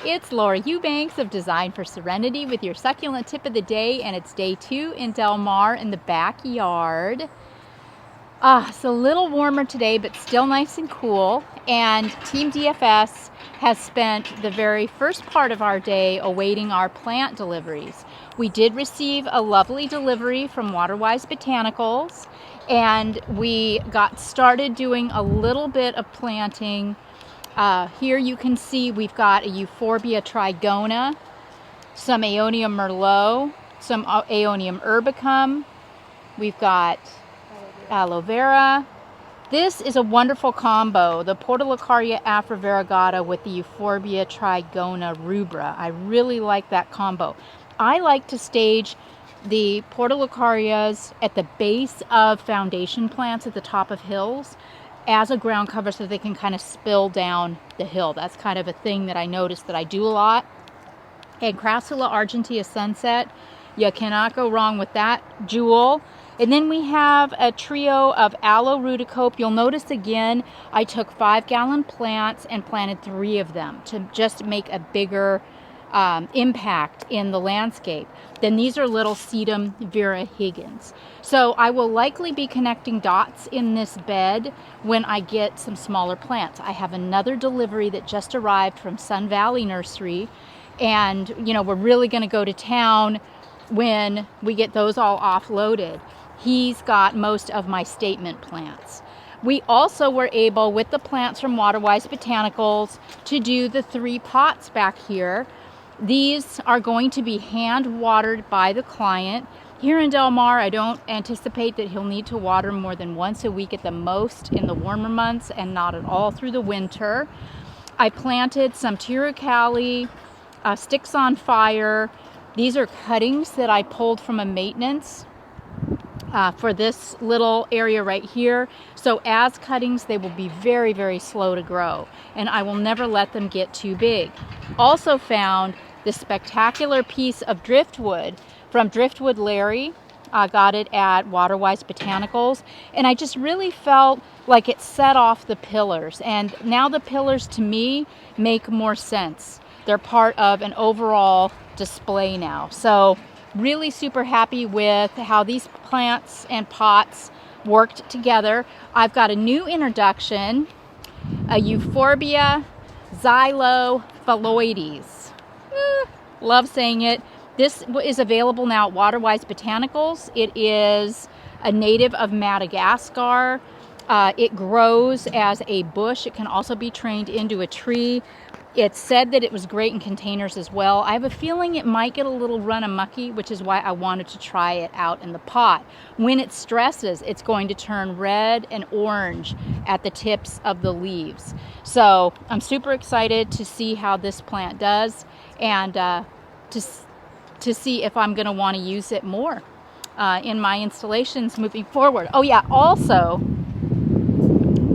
It's Laura Eubanks of Design for Serenity with your succulent tip of the day, and it's day 2 in Del Mar in the backyard. It's a little warmer today, but still nice and cool. And Team DFS has spent the very first part of our day awaiting our plant deliveries. We did receive a lovely delivery from Waterwise Botanicals, and we got started doing a little bit of planting. Here you can see we've got a Euphorbia trigona, some Aeonium merlot, some Aeonium urbicum. We've got aloe vera. This is a wonderful combo, the Petalanthus Bracus with the Euphorbia trigona rubra. I really like that combo. I like to stage the Petalanthus at the base of foundation plants at the top of hills as a ground cover so they can kind of spill down the hill. That's kind of a thing that I noticed that I do a lot. And Crassula argentea sunset, you cannot go wrong with that jewel. And then we have a trio of aloe rudicope. You'll notice again, I took 5-gallon plants and planted 3 of them to just make a bigger impact in the landscape. Then these are little sedum Vera Higgins. So I will likely be connecting dots in this bed when I get some smaller plants. I have another delivery that just arrived from Sun Valley Nursery, and we're really going to go to town when we get those all offloaded. He's got most of my statement plants. We also were able, with the plants from Waterwise Botanicals, to do the 3 pots back here. These are going to be hand watered by the client. Here in Del Mar, I don't anticipate that he'll need to water more than once a week at the most in the warmer months, and not at all through the winter. I planted some Tirocali, sticks on fire. These are cuttings that I pulled from a maintenance for this little area right here. So as cuttings, they will be very, very slow to grow, and I will never let them get too big. Also found this spectacular piece of driftwood from Driftwood Larry. I got it at Waterwise Botanicals, and I just really felt like it set off the pillars, and now the pillars to me make more sense. They're part of an overall display now. So really super happy with how these plants and pots worked together. I've got a new introduction, a Euphorbia xylophalloides. Love saying it. This is available now at Waterwise Botanicals. It is a native of Madagascar. It grows as a bush. It can also be trained into a tree. It's said that it was great in containers as well. I have a feeling it might get a little run-a-mucky, which is why I wanted to try it out in the pot. When it stresses, it's going to turn red and orange at the tips of the leaves. So I'm super excited to see how this plant does, and to see if I'm going to want to use it more in my installations moving forward. Oh yeah, also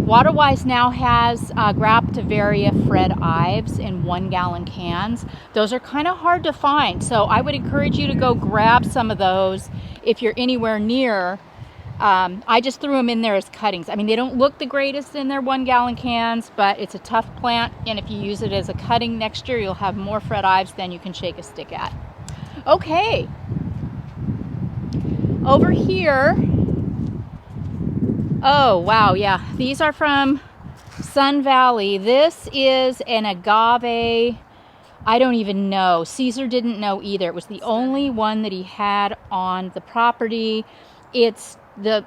Waterwise now has Graptivaria Fred Ives in 1-gallon cans. Those are kind of hard to find, so I would encourage you to go grab some of those if you're anywhere near. I just threw them in there as cuttings. I mean, they don't look the greatest in their 1-gallon cans, but it's a tough plant, and if you use it as a cutting next year, you'll have more Fred Ives than you can shake a stick at. Okay, over here. Oh, wow, yeah. These are from Sun Valley. This is an agave. I don't even know. Caesar didn't know either. It was the only one that he had on the property. It's the,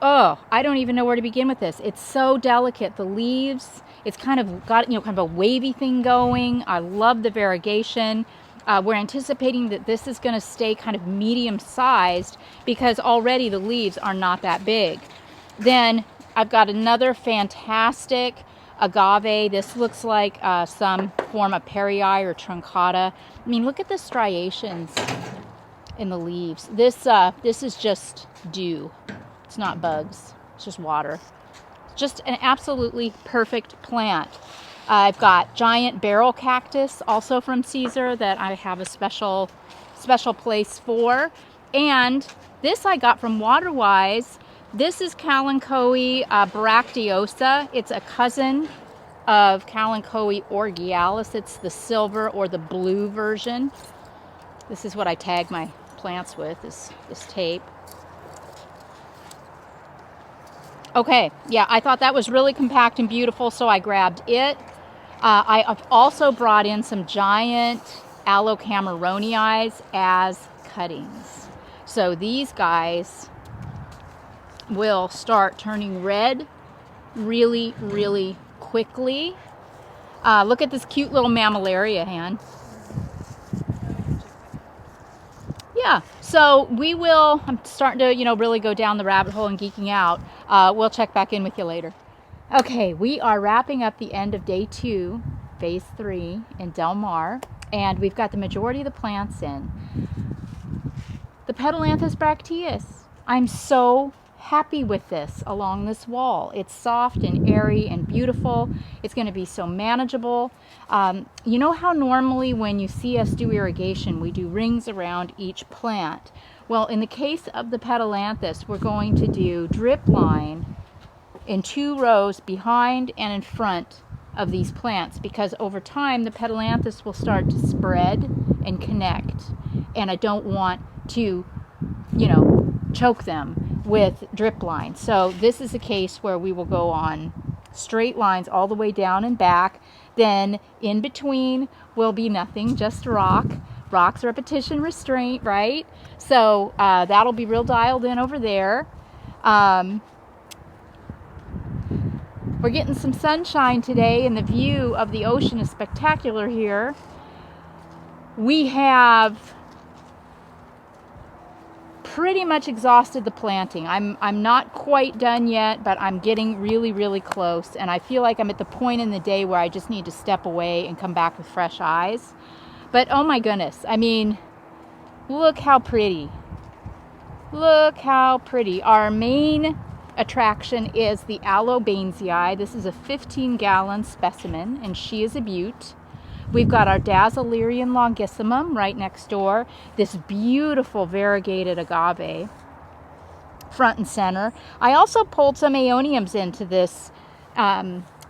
I don't even know where to begin with this. It's so delicate. The leaves, it's kind of got, kind of a wavy thing going. I love the variegation. We're anticipating that this is going to stay kind of medium-sized because already the leaves are not that big. Then I've got another fantastic agave. This looks like some form of perii or truncata. I mean, look at the striations in the leaves. This is just dew. It's not bugs. It's just water. Just an absolutely perfect plant. I've got giant barrel cactus, also from Caesar, that I have a special place for. And this I got from Waterwise. This is Kalanchoe bracteosa. It's a cousin of Kalanchoe orgialis. It's the silver or the blue version. This is what I tag my plants with, this tape. Okay, yeah, I thought that was really compact and beautiful, so I grabbed it. I've also brought in some giant Aloe Cameronii as cuttings. So these guys will start turning red really, really quickly. Look at this cute little mammillaria hand. Yeah, so we will, I'm starting to, really go down the rabbit hole and geeking out. We'll check back in with you later. Okay, we are wrapping up the end of day 2, phase 3 in Del Mar, and we've got the majority of the plants in. The Petalanthus Bracus. I'm so happy with this along this wall. It's soft and airy and beautiful. It's going to be so manageable. You know how normally when you see us do irrigation, we do rings around each plant? Well, in the case of the Petalanthus, we're going to do drip line in 2 rows behind and in front of these plants, because over time the Petalanthus will start to spread and connect, and I don't want to, choke them with drip line. So this is a case where we will go on straight lines all the way down and back. Then in between will be nothing, just rock. Rock's repetition restraint, right? So that'll be real dialed in over there. We're getting some sunshine today, and the view of the ocean is spectacular here. We have pretty much exhausted the planting. I'm not quite done yet, but I'm getting really, really close, and I feel like I'm at the point in the day where I just need to step away and come back with fresh eyes. But oh my goodness, I mean, look how pretty. Look how pretty. Our main attraction is the Aloe Benzei. This is a 15-gallon specimen, and she is a beaut. We've got our Dazzlerian longissimum right next door. This beautiful variegated agave, front and center. I also pulled some aeoniums into this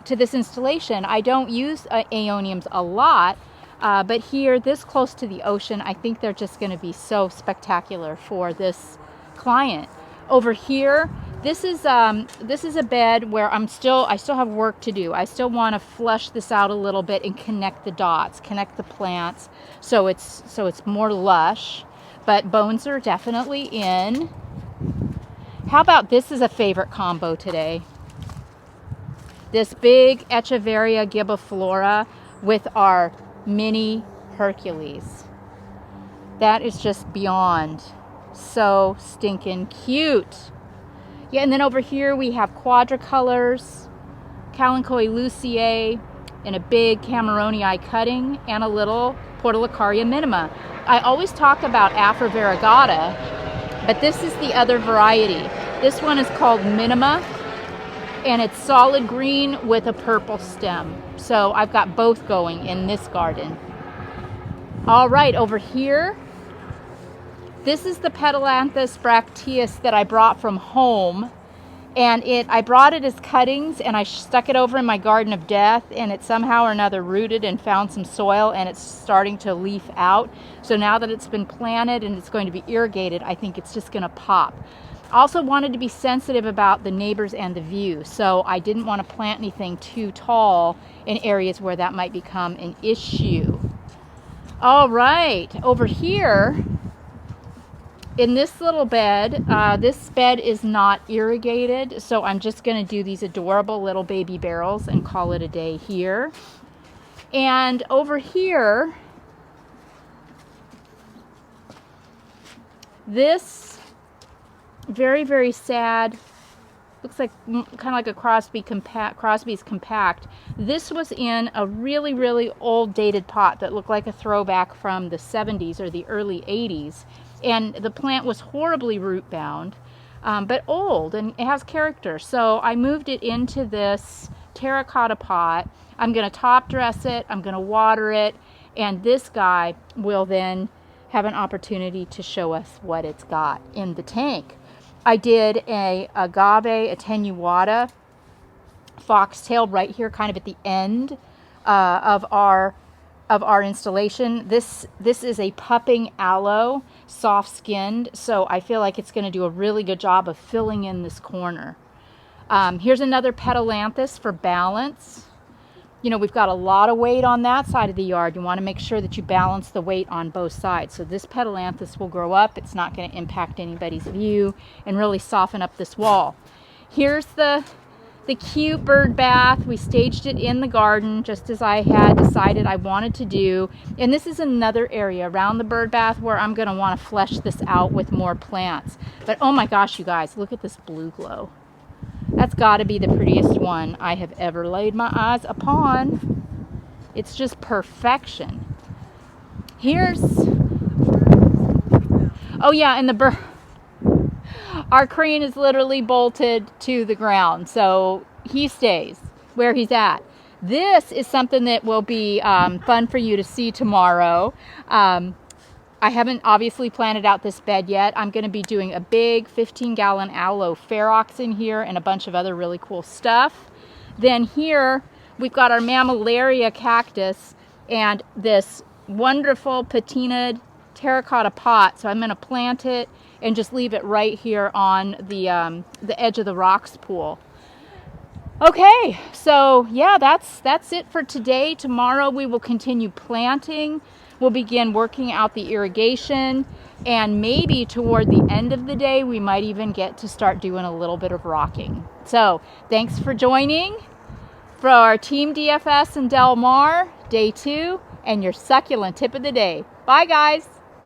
installation. I don't use aeoniums a lot, but here, this close to the ocean, I think they're just going to be so spectacular for this client. Over here, this is a bed where I still have work to do. I still want to flush this out a little bit and connect the dots, connect the plants, so it's more lush. But bones are definitely in. How about this is a favorite combo today? This big Echeveria gibiflora with our mini Hercules. That is just beyond so stinking cute. Yeah, and then over here we have quadricolors, Kalanchoe luciae, in a big Cameronii cutting, and a little Portulacaria minima. I always talk about Afra variegata, but this is the other variety. This one is called minima, and it's solid green with a purple stem. So I've got both going in this garden. All right, over here, this is the Petalanthus Bracus that I brought from home, and I brought it as cuttings, and I stuck it over in my garden of death, and it somehow or another rooted and found some soil, and it's starting to leaf out. So now that it's been planted and it's going to be irrigated, I think it's just going to pop. Also wanted to be sensitive about the neighbors and the view, so I didn't want to plant anything too tall in areas where that might become an issue. All right, over here, in this little bed, this bed is not irrigated, so I'm just going to do these adorable little baby barrels and call it a day here. And over here, this very, very sad, looks like kind of like a Crosby's compact. This was in a really, really old dated pot that looked like a throwback from the 70s or the early 80s. And the plant was horribly root bound, but old, and it has character. So I moved it into this terracotta pot. I'm going to top dress it, I'm going to water it, and this guy will then have an opportunity to show us what it's got in the tank. I did a agave attenuata foxtail right here, kind of at the end of our installation. This is a pupping aloe, soft skinned, so I feel like it's going to do a really good job of filling in this corner. Here's another Petalanthus for balance. You know, we've got a lot of weight on that side of the yard. You want to make sure that you balance the weight on both sides. So this Petalanthus will grow up. It's not going to impact anybody's view and really soften up this wall. Here's the cute bird bath. We staged it in the garden just as I had decided I wanted to do. And this is another area around the bird bath where I'm going to want to flesh this out with more plants. But oh my gosh, you guys, look at this blue glow. That's got to be the prettiest one I have ever laid my eyes upon. It's just perfection. Here's, oh yeah, and the bird, our crane is literally bolted to the ground, so he stays where he's at. This is something that will be fun for you to see tomorrow. I haven't obviously planted out this bed yet. I'm going to be doing a big 15-gallon aloe ferox in here and a bunch of other really cool stuff. Then here we've got our mammillaria cactus and this wonderful patinaed terracotta pot. So I'm going to plant it and just leave it right here on the edge of the rocks pool. Okay, so yeah, that's it for today. Tomorrow we will continue planting. We'll begin working out the irrigation, and maybe toward the end of the day, we might even get to start doing a little bit of rocking. So thanks for joining for our Team DFS in Del Mar, day 2, and your succulent tip of the day. Bye, guys.